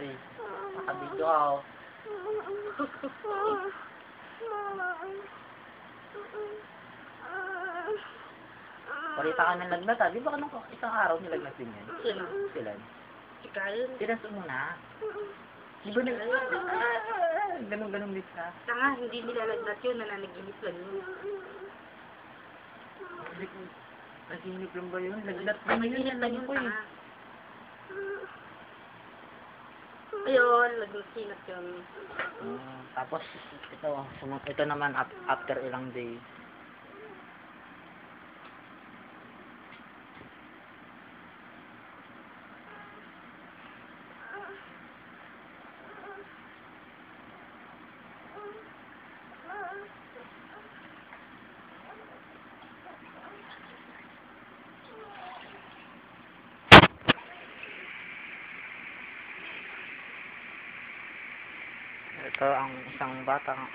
Ay, nakabidyo ako. Palita ka ng lagnat, ha? Di ba nung isang araw nilagnat din yan? Sino? Sila. Ikaw yun. Tinas mo na. Di ba ganun-ganun din ka? Tanga, hindi nilalagnat yun. Nananaginip lang yun. Naginip lang ba yun? Lagnat ba yun? Nanaginip lang yun, Ko eh. tanga. Ayun, lagnat yun. Tapos, ito naman after ilang days. Ito ang isang batang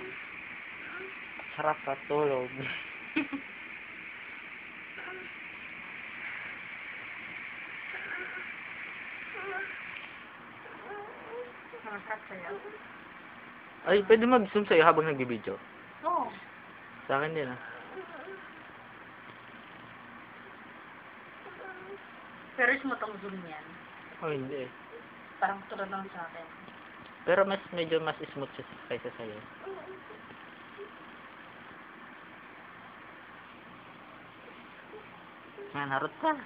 sarap at tulog. Masarap sa'yo. Ay, pwede mag-zoom sa'yo habang nag-video. Oo. Sa akin din, ah. Pero smooth zoom yan. Oh, hindi eh. Parang tulad lang sa akin. Pero medyo mas smooth siya kaysa sa'yo. Harot ka.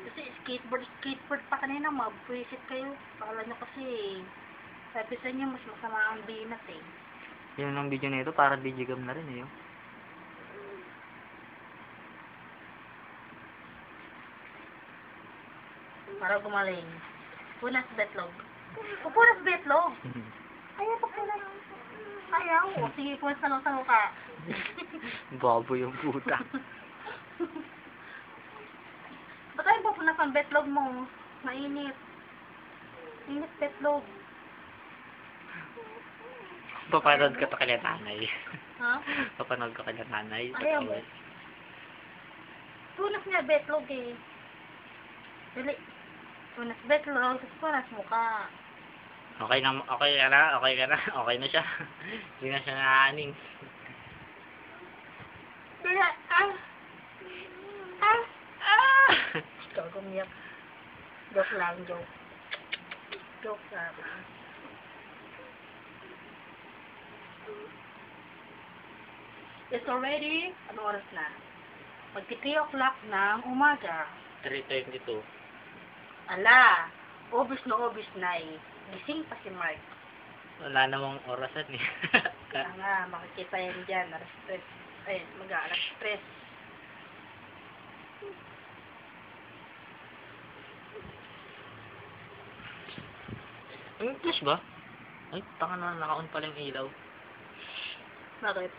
Kasi skateboard pa kanina, mabwisit kayo. Pakala nyo kasi, sabi sa inyo, mas masama ang binat eh. Yun ang video na ito, parang digigam na rin eh. Para gumaling. Punas betlog. Punas betlog! Ayaw pa punas. Ayaw. O, sige, punas sa ka. Babo yung puta. Ba't ayaw pa punas ang betlog mo? Mainit. Init betlog. Papanood ka to kay nanay. Ha? Papanood ka kay nanay. Ayaw mo. Punas nga betlog eh. Dali. Punas betlog. Punas mukha. Okay na, okay ka na, okay na siya. Hindi na siya naaning. Kaya, Ikaw gumiyak. Joke lang, joke. Joke lang. It's already, ano oras na? Magti 3 o'clock ng umaga. 3:22. Ala, obis na eh. Gising pa si Mark. Wala namang orasan eh. Kaya nga, makikita yan dyan. Alas 3. Ay, mag-aalas 3. Flash ba? Ay, tanga na, naka-on pala yung ilaw. Bakit?